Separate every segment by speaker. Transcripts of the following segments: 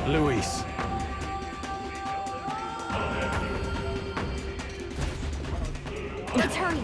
Speaker 1: Luis.
Speaker 2: Let's hurry.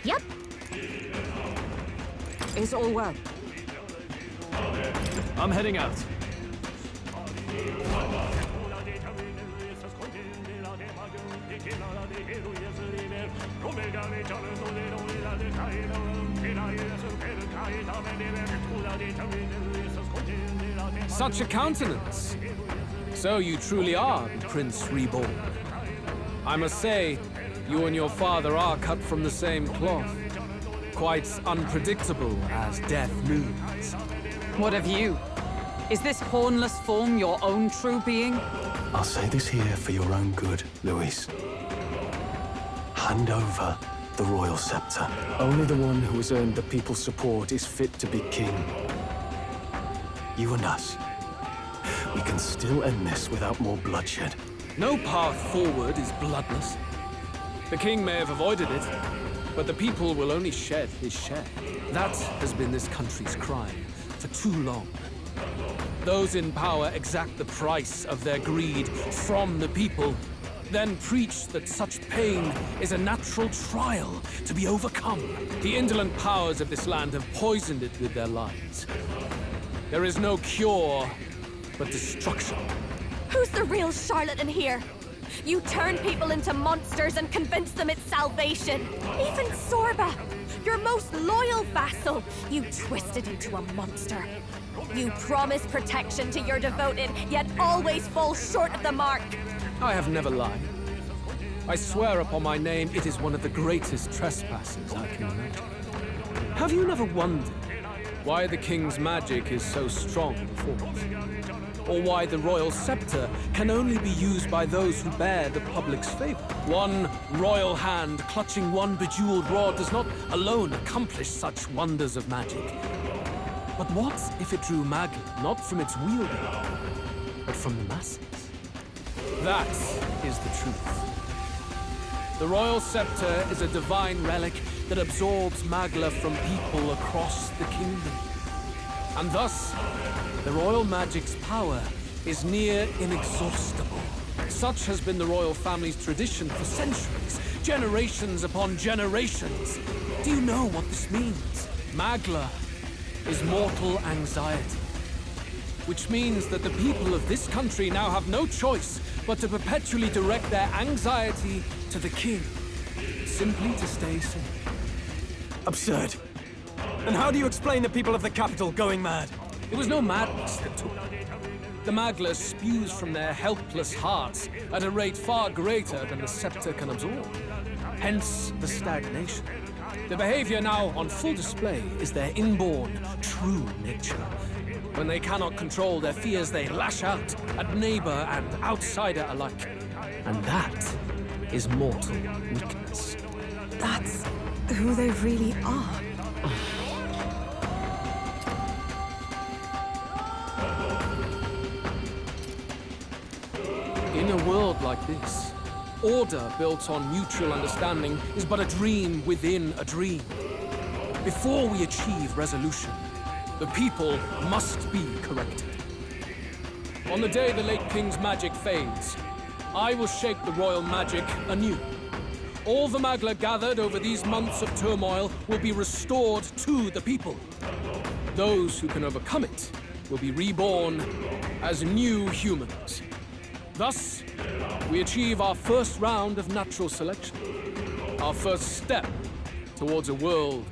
Speaker 2: Yep.
Speaker 3: It's all well.
Speaker 1: I'm heading out.
Speaker 4: Such a countenance. So you truly are the Prince Reborn. I must say, you and your father are cut from the same cloth. Quite unpredictable as death looms.
Speaker 3: What of you? Is this hornless form your own true being?
Speaker 1: I'll say this here for your own good, Luis. Hand over the royal scepter. Only the one who has earned the people's support is fit to be king. You and us. We can still end this without more bloodshed.
Speaker 4: No path forward is bloodless. The king may have avoided it, but the people will only shed his share. That has been this country's crime for too long. Those in power exact the price of their greed from the people, then preach that such pain is a natural trial to be overcome. The indolent powers of this land have poisoned it with their lies. There is no cure but destruction.
Speaker 2: Who's the real charlatan here? You turn people into monsters and convince them it's salvation. Even Sorba, your most loyal vassal, you twisted into a monster. You promise protection to your devoted, yet always fall short of the mark.
Speaker 4: I have never lied. I swear upon my name, it is one of the greatest trespasses I can imagine. Have you never wondered why the king's magic is so strong before us? Or why the royal scepter can only be used by those who bear the public's favor? One royal hand clutching one bejeweled rod does not alone accomplish such wonders of magic. But what if it drew Magla not from its wielding, but from the masses? That is the truth. The royal scepter is a divine relic that absorbs Magla from people across the kingdom. And thus, the royal magic's power is near inexhaustible. Such has been the royal family's tradition for centuries, generations upon generations. Do you know what this means? Magla is mortal anxiety, which means that the people of this country now have no choice but to perpetually direct their anxiety to the king, simply to stay safe.
Speaker 1: Absurd. And how do you explain the people of the capital going mad?
Speaker 4: It was no madness that took them. The Magla spews from their helpless hearts at a rate far greater than the scepter can absorb. Hence the stagnation. The behavior now on full display is their inborn, true nature. When they cannot control their fears, they lash out at neighbor and outsider alike. And that is mortal weakness.
Speaker 3: That's who they really are.
Speaker 4: In a world like this, order built on mutual understanding is but a dream within a dream. Before we achieve resolution, the people must be corrected. On the day the late king's magic fades, I will shape the royal magic anew. All the Magla gathered over these months of turmoil will be restored to the people. Those who can overcome it will be reborn as new humans. Thus, we achieve our first round of natural selection. Our first step towards a world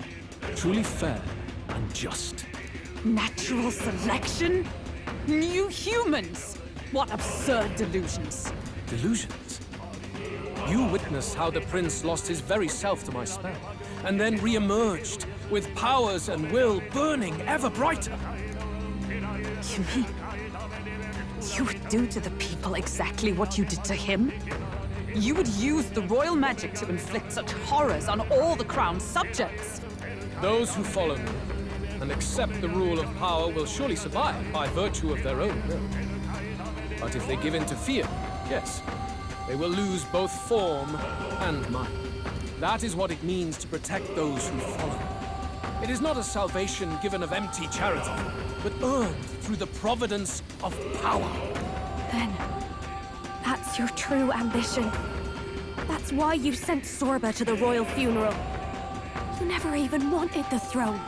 Speaker 4: truly fair and just.
Speaker 3: Natural selection? New humans? What absurd delusions.
Speaker 4: Delusions? You witnessed how the prince lost his very self to my spell, and then re-emerged with powers and will burning ever brighter.
Speaker 3: You mean you would do to the people exactly what you did to him? You would use the royal magic to inflict such horrors on all the crown's subjects?
Speaker 4: Those who follow me and accept the rule of power will surely survive by virtue of their own will. But if they give in to fear, yes, they will lose both form and mind. That is what it means to protect those who follow. It is not a salvation given of empty charity, but earned through the providence of power.
Speaker 2: Then, that's your true ambition. That's why you sent Sorba to the royal funeral. You never even wanted the throne.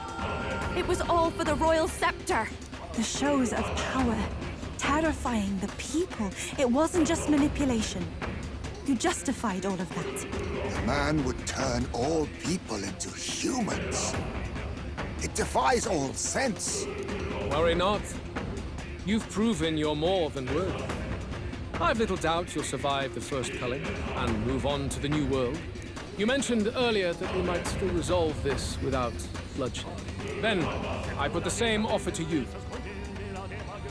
Speaker 2: It was all for the royal scepter.
Speaker 5: The shows of power, terrifying the people. It wasn't just manipulation. You justified all of that.
Speaker 6: The man would turn all people into humans. It defies all sense.
Speaker 4: Worry not. You've proven you're more than worthy. I've little doubt you'll survive the first culling and move on to the new world. You mentioned earlier that we might still resolve this without bloodshed. Then, I put the same offer to you.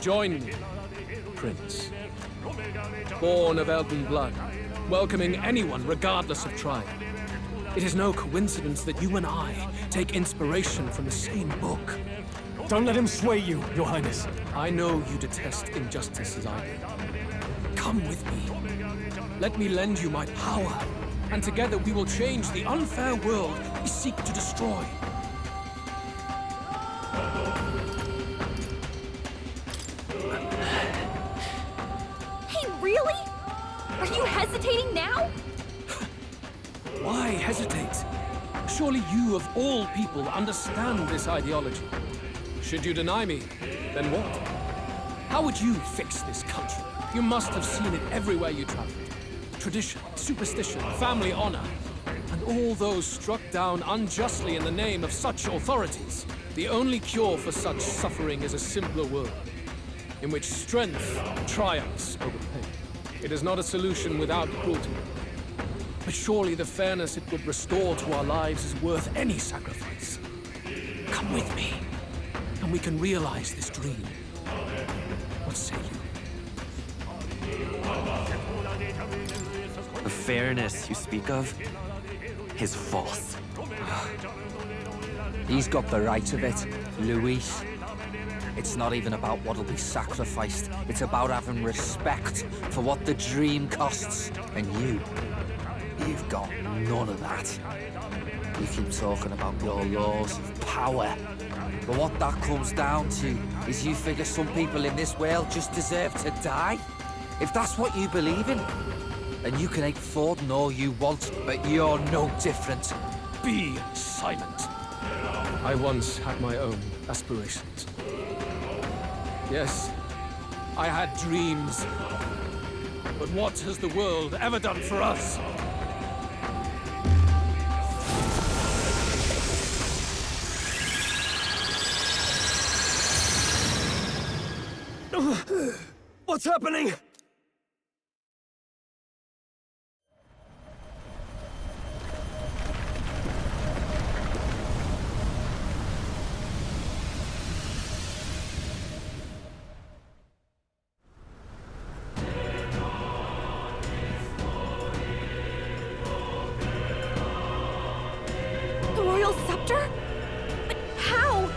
Speaker 4: Join me, Prince. Born of elven blood, welcoming anyone regardless of tribe. It is no coincidence that you and I take inspiration from the same book.
Speaker 1: Don't let him sway you, Your Highness.
Speaker 4: I know you detest injustice as I do. Come with me. Let me lend you my power, and together we will change the unfair world we seek to destroy.
Speaker 2: Hey, really? Are you hesitating now?
Speaker 4: Why hesitate? Surely you, of all people, understand this ideology. Should you deny me, then what? How would you fix this country? You must have seen it everywhere you traveled. Tradition, superstition, family honor, and all those struck down unjustly in the name of such authorities. The only cure for such suffering is a simpler world, in which strength triumphs over pain. It is not a solution without cruelty. But surely the fairness it would restore to our lives is worth any sacrifice. Come with me, and we can realize this dream. What say you?
Speaker 7: The fairness you speak of is false.
Speaker 8: He's got the right of it, Luis. It's not even about what'll be sacrificed. It's about having respect for what the dream costs. And you've got none of that. You keep talking about your laws of power. But what that comes down to is you figure some people in this world just deserve to die. If that's what you believe in, then you can hate Forden all you want, but you're no different.
Speaker 4: Be silent. I once had my own aspirations. Yes, I had dreams. But what has the world ever done for us?
Speaker 1: What's happening?
Speaker 2: The royal scepter? But how?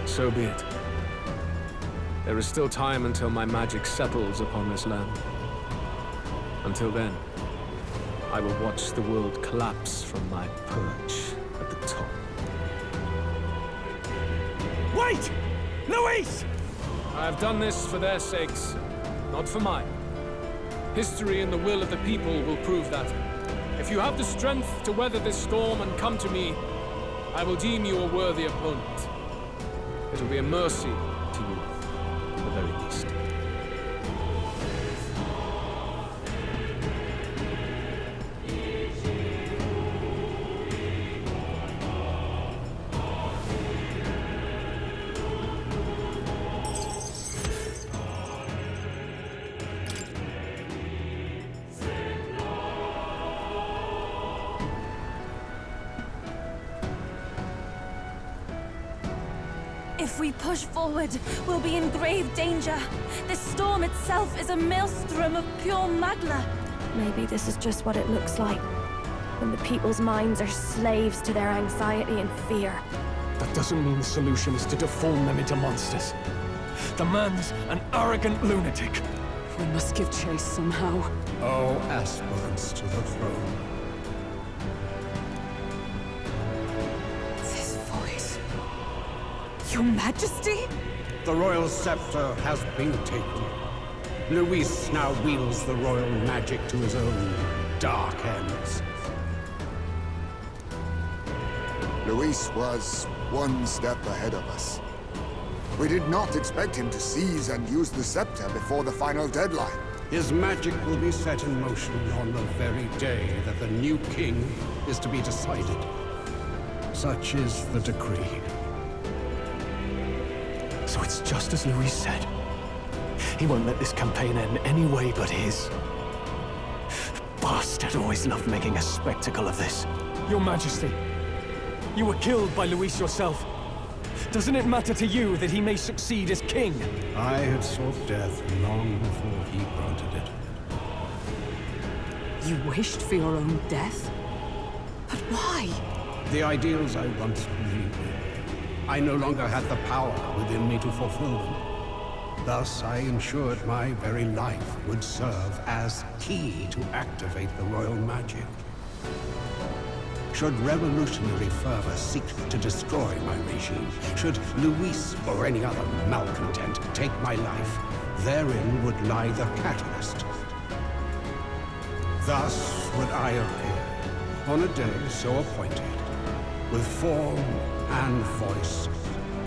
Speaker 4: So be it. There is still time until my magic settles upon this land. Until then, I will watch the world collapse from my perch at the top.
Speaker 1: Wait! Luis!
Speaker 4: I have done this for their sakes, not for mine. History and the will of the people will prove that. If you have the strength to weather this storm and come to me, I will deem you a worthy opponent. It will be a mercy to you, at the very least.
Speaker 5: If we push forward, we'll be in grave danger. This storm itself is a maelstrom of pure magla.
Speaker 2: Maybe this is just what it looks like when the people's minds are slaves to their anxiety and fear.
Speaker 1: That doesn't mean the solution is to deform them into monsters. The man's an arrogant lunatic.
Speaker 3: We must give chase somehow.
Speaker 9: All aspirants to the throne.
Speaker 3: This voice... Your Majesty?
Speaker 9: The royal scepter has been taken. Luis now wields the royal magic to his own dark ends.
Speaker 6: Luis was one step ahead of us. We did not expect him to seize and use the scepter before the final deadline.
Speaker 9: His magic will be set in motion on the very day that the new king is to be decided. Such is the decree.
Speaker 1: So it's just as Luis said. He won't let this campaign end any way but his. The bastard always loved making a spectacle of this. Your Majesty, you were killed by Luis yourself. Doesn't it matter to you that he may succeed as king?
Speaker 9: I had sought death long before he granted it.
Speaker 3: You wished for your own death? But why?
Speaker 9: The ideals I once believed in. I no longer had the power within me to fulfill them. Thus, I ensured my very life would serve as key to activate the royal magic. Should revolutionary fervor seek to destroy my regime, should Luis or any other malcontent take my life, therein would lie the catalyst. Thus would I appear, on a day so appointed, with form and voice,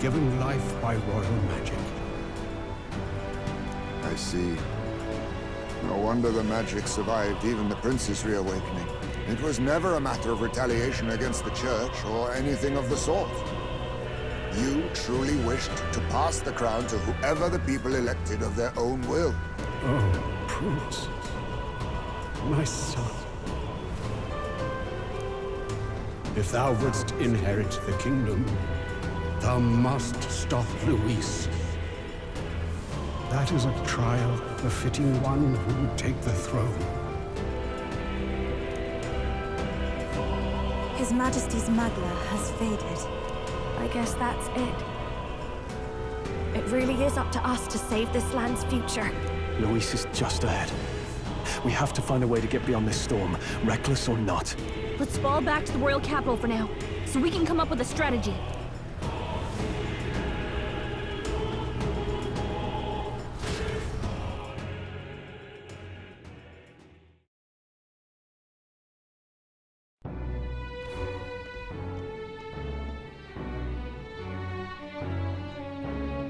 Speaker 9: given life by royal magic.
Speaker 6: I see. No wonder the magic survived even the prince's reawakening. It was never a matter of retaliation against the church or anything of the sort. You truly wished to pass the crown to whoever the people elected of their own will.
Speaker 9: Oh, Prince. My son. If thou wouldst inherit the kingdom, thou must stop Luis. That is a trial befitting one who would take the throne.
Speaker 5: His Majesty's Magla has faded.
Speaker 2: I guess that's it. It really is up to us to save this land's future.
Speaker 1: Luis is just ahead. We have to find a way to get beyond this storm, reckless or not.
Speaker 10: Let's fall back to the royal capital for now, so we can come up with a strategy.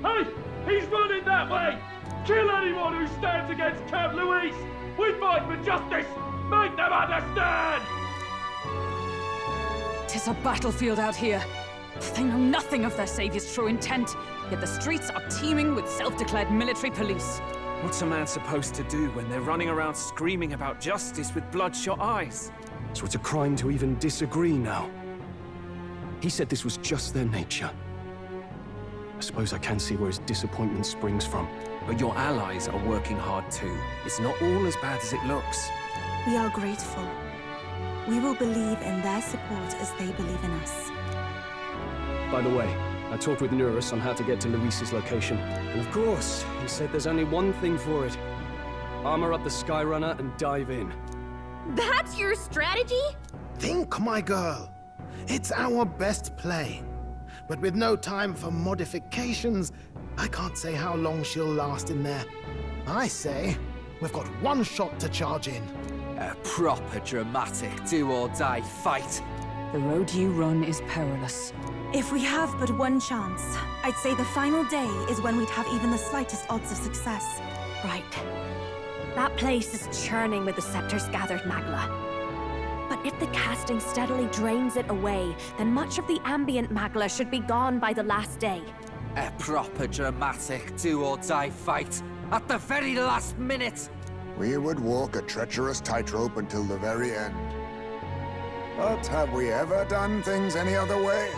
Speaker 11: Hey! He's running that way! Kill anyone who stands against Count Luis! We fight for justice! Make them understand!
Speaker 3: 'Tis a battlefield out here. They know nothing of their savior's true intent, yet the streets are teeming with self-declared military police.
Speaker 4: What's a man supposed to do when they're running around screaming about justice with bloodshot eyes?
Speaker 1: So it's a crime to even disagree now. He said this was just their nature. I suppose I can see where his disappointment springs from.
Speaker 4: But your allies are working hard too. It's not all as bad as it looks.
Speaker 5: We are grateful. We will believe in their support as they believe in us.
Speaker 1: By the way, I talked with Nurus on how to get to Luis's location. And of course, he said there's only one thing for it. Armor up the Skyrunner and dive in.
Speaker 10: That's your strategy?
Speaker 12: Think, my girl. It's our best play. But with no time for modifications, I can't say how long she'll last in there. I say, we've got one shot to charge in.
Speaker 8: A proper dramatic do-or-die fight.
Speaker 3: The road you run is perilous.
Speaker 5: If we have but one chance, I'd say the final day is when we'd have even the slightest odds of success.
Speaker 2: Right. That place is churning with the scepter's gathered magla. But if the casting steadily drains it away, then much of the ambient magla should be gone by the last day.
Speaker 8: A proper dramatic do-or-die fight at the very last minute.
Speaker 6: We would walk a treacherous tightrope until the very end. But have we ever done things any other way?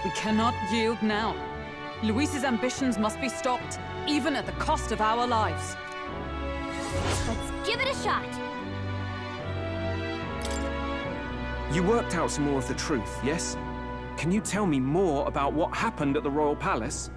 Speaker 3: We cannot yield now. Luis's ambitions must be stopped, even at the cost of our lives.
Speaker 10: Let's give it a shot.
Speaker 4: You worked out some more of the truth, yes?
Speaker 13: Can you tell me more about what happened at the Royal Palace?